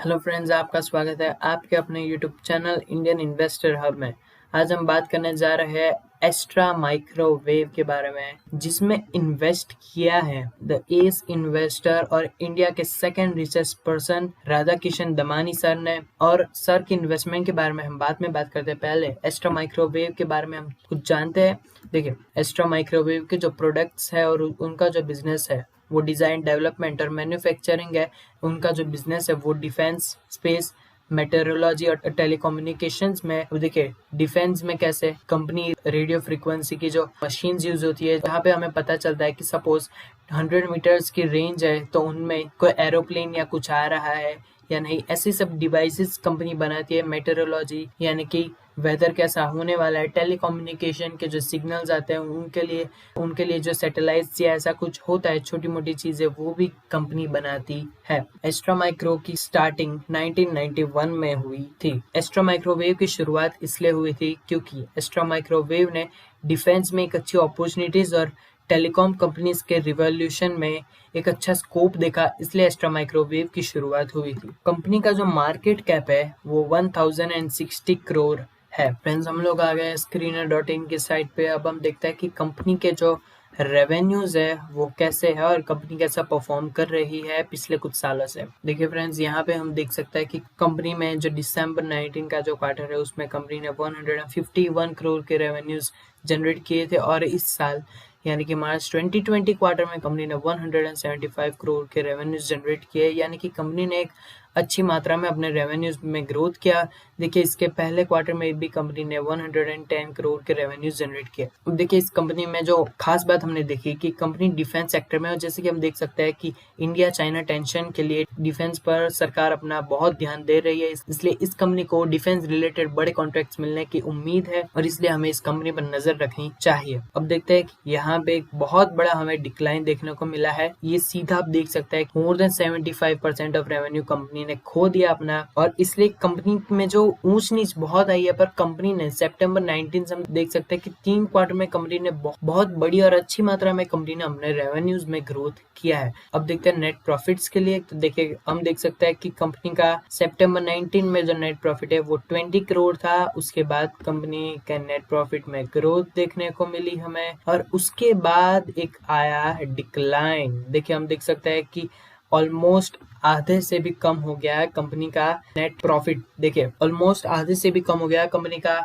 Hello friends, आपका स्वागत है आपके अपने YouTube channel Indian investor hub में। आज हम बात करने जा रहे हैं एस्ट्रा माइक्रोवेव के बारे में, जिसमें इन्वेस्ट किया है द एस इन्वेस्टर और इंडिया के second richest person Radha Kishan Damani sir ने। और सर की इन्वेस्टमेंट के बारे में हम बाद में बात करते हैं। पहले एस्ट्रा माइक्रोवेव के बारे में हम कुछ जानते हैं। देखिए, एस्ट्रा माइक्रोवेव के जो प्रोडक्ट्स है और उनका जो बिजनेस है वो डिज़ाइन, डेवलपमेंट और मैन्युफैक्चरिंग है। उनका जो बिजनेस है वो डिफेंस, स्पेस, मेटेरोलॉजी और टेलीकम्युनिकेशंस में। अब देखिए, डिफेंस में कैसे कंपनी रेडियो फ्रीक्वेंसी की जो मशीन्स यूज होती है, जहाँ पे हमें पता चलता है कि सपोज 100 मीटर्स की रेंज है तो उनमें कोई एरोप्लेन या कुछ आ रहा है या नहीं, ऐसी सब डिवाइसेस कंपनी बनाती है। मेटेरोलॉजी यानी कि वेदर कैसा होने वाला है। टेलीकम्युनिकेशन के जो सिग्नल्स आते हैं उनके लिए जो सैटेलाइट्स या ऐसा कुछ होता है, छोटी मोटी चीजें, वो भी कंपनी बनाती है। एस्ट्रा माइक्रो की स्टार्टिंग 1991 में हुई थी। एस्ट्रा माइक्रोवेव की शुरुआत इसलिए हुई थी क्योंकि एस्ट्रा माइक्रोवेव ने डिफेंस में एक अच्छी अपॉर्चुनिटीज और टेलीकॉम कंपनीज के रिवॉल्यूशन में एक अच्छा स्कोप देखा, इसलिए एस्ट्रा माइक्रोवेव की शुरुआत हुई थी। कंपनी का जो मार्केट कैप है वो 1060 करोड़ है। फ्रेंड्स, हम लोग आ गए screener.in की साइट पे। अब हम देखते हैं कि कंपनी के जो रेवेन्यूज है वो कैसे है और कंपनी कैसा परफॉर्म कर रही है पिछले कुछ सालों से। देखिए फ्रेंड्स, यहाँ पे हम देख सकते हैं कि कंपनी में जो दिसंबर 19 का जो क्वार्टर है उसमें कंपनी ने 151 करोड़ के रेवेन्यूज जनरेट किए थे, और इस साल यानी कि मार्च 2020 क्वार्टर में कंपनी ने 175 करोड़ के रेवेन्यूज जनरेट किए, यानी कि कंपनी ने एक अच्छी मात्रा में अपने रेवेन्यूज में ग्रोथ किया। देखिए, इसके पहले क्वार्टर में भी कंपनी ने 110 करोड़ के रेवेन्यूज जनरेट किए। अब देखिए, इस कंपनी में जो खास बात हमने देखी कि कंपनी डिफेंस सेक्टर में, और जैसे कि हम देख सकते हैं कि इंडिया चाइना टेंशन के लिए डिफेंस पर सरकार अपना बहुत ध्यान दे रही है, इसलिए इस कंपनी को डिफेंस रिलेटेड बड़े कॉन्ट्रैक्ट्स मिलने की उम्मीद है और इसलिए हमें इस कंपनी पर नजर रखनी चाहिए। अब देखते हैं कि यहाँ पे एक बहुत बड़ा हमें डिक्लाइन देखने को मिला है। ये सीधा आप देख सकते हैं more than 75% of revenue company ने खो दिया अपना, और इसलिए कंपनी में जो ऊंच नीच बहुत आई है। पर कंपनी ने सितंबर 19 से हम देख सकते हैं कि 3 क्वार्टर में कंपनी ने बहुत बड़ी और अच्छी मात्रा में कंपनी ने अपने रेवेन्यूज में ग्रोथ किया है। अब देखते हैं नेट प्रॉफिट्स के लिए। तो देखिए, हम देख सकते हैं कि कंपनी का सितंबर 19 में जो नेट प्रॉफिट है वो 20 करोड़ था। उसके बाद कंपनी के नेट प्रॉफिट में ग्रोथ देखने को मिली हमें, और उसके बाद एक आया डिक्लाइन। देखिए, हम देख सकते हैं कि ऑलमोस्ट आधे से भी कम हो गया है कंपनी का नेट प्रॉफिट। देखिए, ऑलमोस्ट आधे से भी कम हो गया है कंपनी का।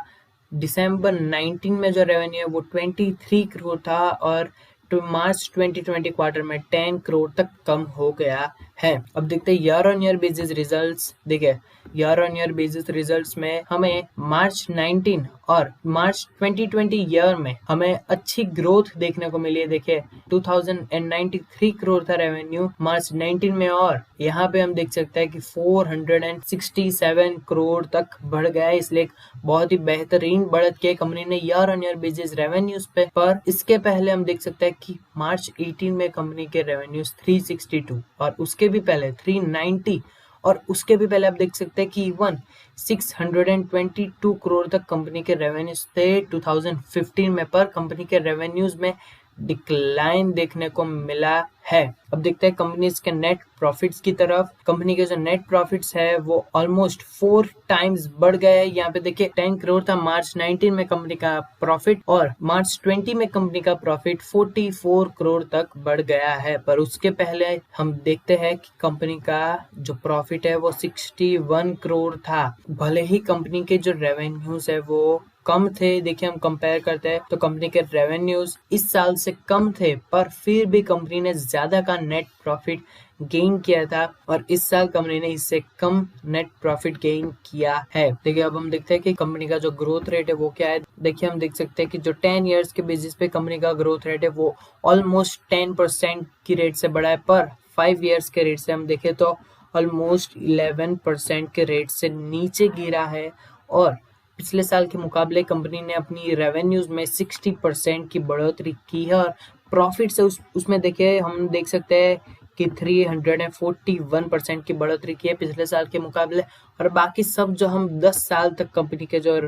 दिसंबर 19 में जो रेवेन्यू है वो 23 करोड़ था, और तो मार्च 2020 क्वार्टर में 10 करोड़ तक कम हो गया है। अब देखते हैं year on year basis results. देखिए, year on year basis results में हमें मार्च 19 और मार्च 2020 ईयर में हमें अच्छी ग्रोथ देखने को मिली है। देखिए, 2093 करोड़ था रेवेन्यू मार्च 19 में, और यहाँ पे हम देख सकते हैं कि 467 करोड़ तक बढ़ गया है। इसलिए बहुत ही बेहतरीन बढ़त की कंपनी ने year on year basis revenues पे। पर इसके पहले हम देख सकते हैं कि मार्च 18 में कंपनी के रेवेन्यूज 362 और उसके भी पहले 390, और उसके भी पहले आप देख सकते हैं कि इवन 622 करोड़ तक कंपनी के रेवेन्यूज थे 2015 में। पर कंपनी के रेवेन्यूज में डिक्लाइन देखने को मिला है। अब देखते हैं कंपनीज के नेट प्रॉफिट्स की तरफ। कंपनी के जो नेट प्रॉफिट्स है वो ऑलमोस्ट 4 टाइम्स बढ़ गए हैं। यहाँ पे देखिए, 10 करोड़ था मार्च 19 में कंपनी का प्रॉफिट, और मार्च 20 में कंपनी का प्रॉफिट 44 करोड़ तक बढ़ गया है। पर उसके पहले हम देखते हैं कि कंपनी का जो प्रॉफिट है वो 61 करोड़ था। भले ही कंपनी के जो रेवेन्यूज है वो कम थे। देखिए, हम कंपेयर करते हैं तो कंपनी के रेवेन्यूज इस साल से कम थे, पर फिर भी कंपनी ने ज्यादा का नेट प्रॉफिट गेन किया था, और इस साल कंपनी ने इससे कम नेट प्रॉफिट गेन किया है। देखिए, अब हम देखते हैं कि कंपनी का जो ग्रोथ रेट है वो क्या है। देखिए, हम देख सकते हैं कि जो 10 इयर्स के बेसिस पे कंपनी का ग्रोथ रेट है वो ऑलमोस्ट 10% की रेट से बढ़ा है, पर 5 इयर्स के रेट से हम देखें तो ऑलमोस्ट 11% के रेट से नीचे गिरा है। और पिछले साल के मुकाबले कंपनी ने अपनी रेवेन्यूज में 60% की बढ़ोतरी की है, और प्रॉफिट से उसमें देखिए, हम देख सकते हैं कि 341% की बढ़ोतरी की है पिछले साल के मुकाबले। और बाकी सब जो हम 10 साल तक कंपनी के जो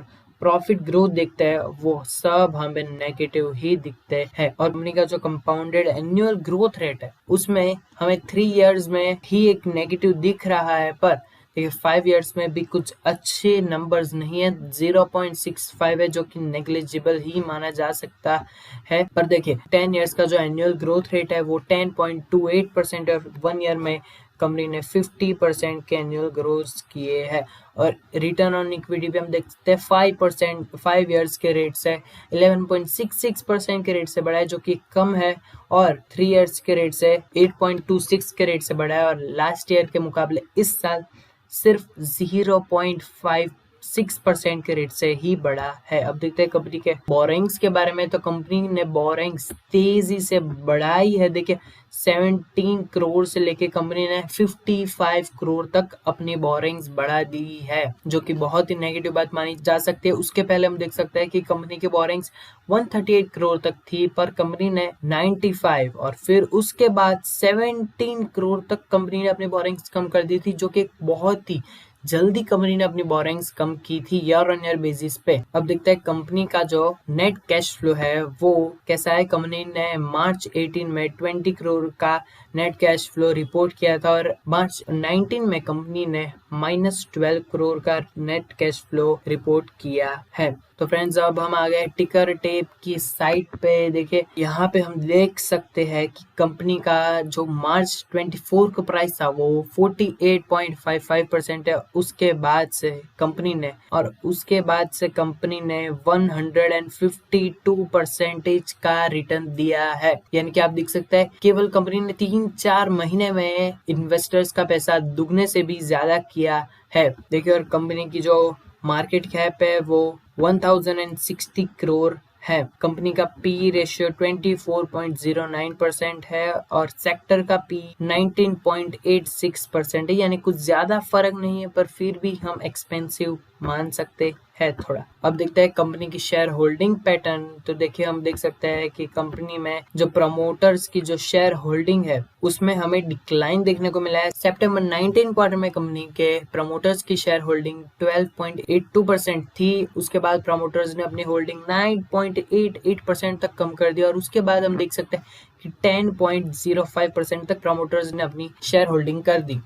प्रॉफिट ग्रोथ देखते हैं वो सब हमें नेगेटिव ही दिखते हैं। और कंपनी का जो कंपाउंडेड एनुअल ग्रोथ रेट है उसमें हमें 3 इयर्स में ही एक नेगेटिव दिख रहा है, पर देखिए 5 इयर्स में भी कुछ अच्छे नंबर्स नहीं है, 0.65 है जो कि नेग्लिजिबल ही माना जा सकता है। पर देखिए 10 इयर्स का जो एनुअल ग्रोथ रेट है वो 10.28% और 1 ईयर में कंपनी ने 50% के एनुअल ग्रोथ किए हैं। और रिटर्न ऑन इक्विटी भी हम देख सकते हैं 5% 5 इयर्स के रेट से 11.66% के रेट से बढ़ा है जो कि कम है, और 3 इयर्स के रेट से 8.26 के रेट से बढ़ा है, और लास्ट ईयर के मुकाबले इस साल सिर्फ 0.56% के रेट से ही बढ़ा है। अब देखते हैं कंपनी के बोरिंग्स के बारे में। तो कंपनी ने बोरिंग्स तेजी से बढ़ाई है। देखिए 17 करोड़ से लेके कंपनी ने 55 करोड़ तक अपनी बोरिंग्स बढ़ा दी है, जो कि बहुत ही नेगेटिव बात मानी जा सकती है। उसके पहले हम देख सकते हैं कि कंपनी की बोरिंग्स 138 करोड़ तक थी, पर कंपनी ने 95 और फिर उसके बाद 17 करोड़ तक कंपनी ने अपनी बोरिंग्स कम कर दी थी, जो कि बहुत ही जल्दी कंपनी ने अपनी बोरिंग्स कम की थी ईयर ऑन ईयर बेसिस पे। अब देखते हैं कंपनी का जो नेट कैश फ्लो है वो कैसा है। कंपनी ने मार्च 18 में 20 करोड़ का नेट कैश फ्लो रिपोर्ट किया था, और मार्च 19 में कंपनी ने -12 करोड़ का नेट कैश फ्लो रिपोर्ट किया है। तो फ्रेंड्स अब हम आ गए टिकर टेप की साइट पे। देखिए यहाँ पे हम देख सकते हैं कि कंपनी का जो मार्च 24 का प्राइस था वो 48.55% है। उसके बाद से कंपनी ने 152% का रिटर्न दिया है। यानी कि आप देख सकते हैं केवल कंपनी ने 3-4 महीने में इन्वेस्टर्स का पैसा दुगने से भी ज्यादा किया है। देखिए और कंपनी की जो मार्केट कैप है वो 1060 करोड़ है। कंपनी का पी रेशियो 24.09% है, और सेक्टर का पी 19.86% है। यानी कुछ ज्यादा फर्क नहीं है, पर फिर भी हम एक्सपेंसिव मान सकते है थोड़ा। अब देखते हैं कंपनी की शेयर होल्डिंग पैटर्न। तो देखिए हम देख सकते हैं कि कंपनी में जो प्रमोटर्स की जो शेयर होल्डिंग है उसमें हमें डिक्लाइन देखने को मिला है। सितंबर 19 क्वार्टर में कंपनी के प्रमोटर्स की शेयर होल्डिंग 12.82% थी। उसके बाद प्रमोटर्स ने अपनी होल्डिंग 9.88% तक कम कर दी, और उसके बाद हम देख सकते हैं कि 10.05% तक प्रमोटर्स ने अपनी शेयर होल्डिंग कर दी।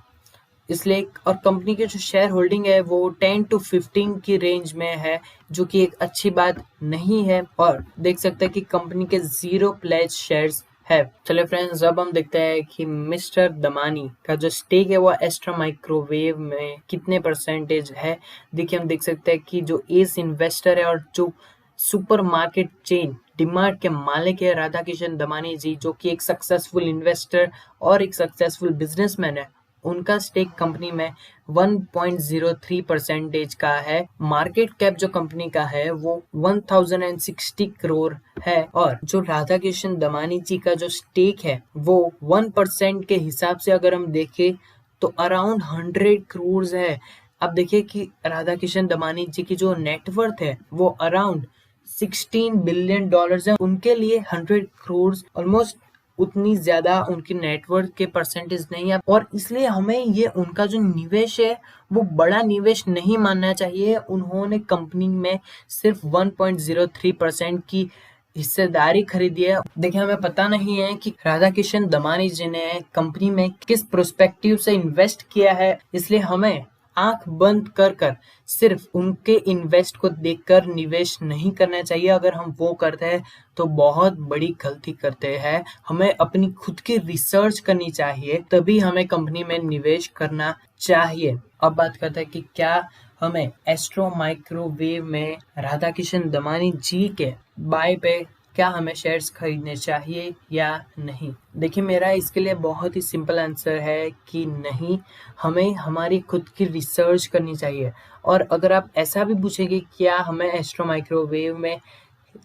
इसलिए और कंपनी की जो शेयर होल्डिंग है वो 10 to 15 की रेंज में है, जो कि एक अच्छी बात नहीं है। और देख सकते हैं कि कंपनी के 0 प्लेज शेयर्स है। चलिए फ्रेंड्स अब हम देखते हैं कि मिस्टर दमानी का जो स्टेक है वो एस्ट्रा माइक्रोवेव में कितने परसेंटेज है। देखिए हम देख सकते हैं कि जो एस इन्वेस्टर है और जो सुपरमार्केट चेन डीमार्ट के मालिक है राधा किशन दमानी जी, जो कि एक सक्सेसफुल इन्वेस्टर और एक सक्सेसफुल बिजनेसमैन है, उनका स्टेक कंपनी में 1.03% का है। मार्केट कैप जो कंपनी का है वो 1060 करोड़ है, और जो राधा किशन दमानी जी का जो स्टेक है वो 1% के हिसाब से अगर हम देखें तो अराउंड 100 करोड़ है। अब देखिए कि राधा किशन दमानी जी की जो नेटवर्थ है वो अराउंड $16 बिलियन है। उनके लिए 100 करोड़ ऑलमोस्ट उतनी ज्यादा उनकी नेटवर्थ के परसेंटेज नहीं है, और इसलिए हमें ये उनका जो निवेश है वो बड़ा निवेश नहीं मानना चाहिए। उन्होंने कंपनी में सिर्फ 1.03% की हिस्सेदारी खरीदी है। देखिए हमें पता नहीं है कि राधा किशन दमानी जी ने कंपनी में किस प्रोस्पेक्टिव से इन्वेस्ट किया है, इसलिए हमें आंख बंद कर सिर्फ उनके इन्वेस्ट को देखकर निवेश नहीं करना चाहिए। अगर हम वो करते हैं तो बहुत बड़ी गलती करते हैं। हमें अपनी खुद की रिसर्च करनी चाहिए, तभी हमें कंपनी में निवेश करना चाहिए। अब बात करते हैं कि क्या हमें एस्ट्रो माइक्रोवेव में राधा किशन दमानी जी के बाय पे क्या हमें शेयर्स खरीदने चाहिए या नहीं। देखिए मेरा इसके लिए बहुत ही सिंपल आंसर है कि नहीं, हमें हमारी खुद की रिसर्च करनी चाहिए। और अगर आप ऐसा भी पूछेंगे क्या हमें एस्ट्रो माइक्रोवेव में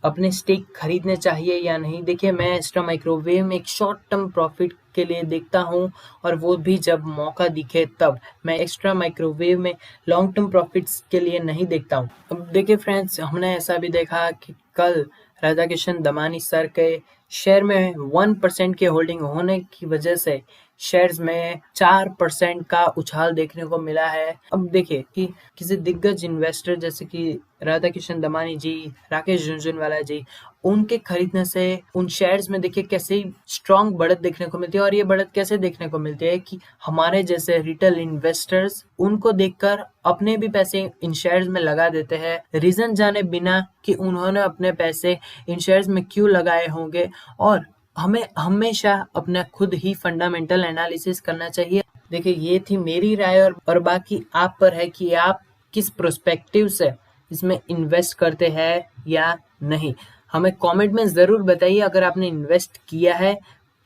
अपने स्टेक खरीदने चाहिए या नहीं, देखिए मैं एस्ट्रा माइक्रोवेव में एक शॉर्ट टर्म प्रॉफिट के लिए देखता हूं, और वो भी जब मौका दिखे तब। मैं एक्स्ट्रा माइक्रोवेव में लॉन्ग टर्म प्रॉफिट्स के लिए नहीं देखता हूं। अब देखिए फ्रेंड्स हमने ऐसा भी देखा कि कल राधा किशन दमानी सर के शेयर में 1% के होल्डिंग होने की वजह से शेयर्स में 4% का उछाल देखने को मिला है। अब देखिए कि किसी दिग्गज इन्वेस्टर जैसे कि राधा किशन दमानी जी, राकेश झुनझुनवाला जी, उनके खरीदने से उन शेयर्स में देखिए कैसे स्ट्रॉन्ग बढ़त देखने को मिलती है। और ये बढ़त कैसे देखने को मिलती है कि हमारे जैसे रिटेल इन्वेस्टर्स उनको देखकर अपने भी पैसे इन शेयर्स में लगा देते हैं, रीजन जाने बिना कि उन्होंने अपने पैसे इन शेयर्स में क्यों लगाए होंगे। और हमें हमेशा अपना खुद ही फंडामेंटल एनालिसिस करना चाहिए। देखिए ये थी मेरी राय, और बाकी आप पर है कि आप किस प्रोस्पेक्टिव से इसमें इन्वेस्ट करते हैं या नहीं। हमें कमेंट में ज़रूर बताइए अगर आपने इन्वेस्ट किया है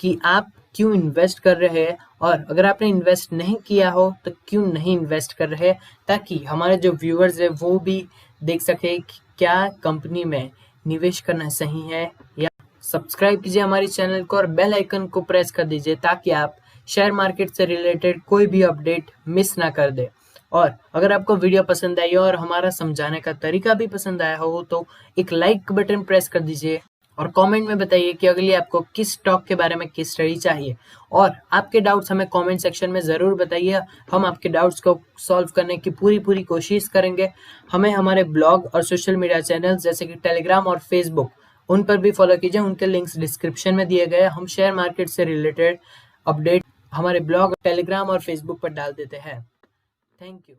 कि आप क्यों इन्वेस्ट कर रहे हैं, और अगर आपने इन्वेस्ट नहीं किया हो तो क्यों नहीं इन्वेस्ट कर रहे, ताकि हमारे जो व्यूअर्स है वो भी देख सके कि क्या कंपनी में निवेश करना सही है। या सब्सक्राइब कीजिए हमारे चैनल को और बेल आइकन को प्रेस कर दीजिए ताकि आप शेयर मार्केट से रिलेटेड कोई भी अपडेट मिस ना कर दे। और अगर आपको वीडियो पसंद आई हो और हमारा समझाने का तरीका भी पसंद आया हो तो एक लाइक बटन प्रेस कर दीजिए और कमेंट में बताइए कि अगली आपको किस स्टॉक के बारे में किस स्टडी चाहिए। और आपके डाउट्स हमें कमेंट सेक्शन में ज़रूर बताइए, हम आपके डाउट्स को सॉल्व करने की पूरी कोशिश करेंगे। हमें हमारे ब्लॉग और सोशल मीडिया चैनल जैसे कि टेलीग्राम और फेसबुक, उन पर भी फॉलो कीजिए, उनके लिंक्स डिस्क्रिप्शन में दिए गए। हम शेयर मार्केट से रिलेटेड अपडेट हमारे ब्लॉग, टेलीग्राम और फेसबुक पर डाल देते हैं। Thank you.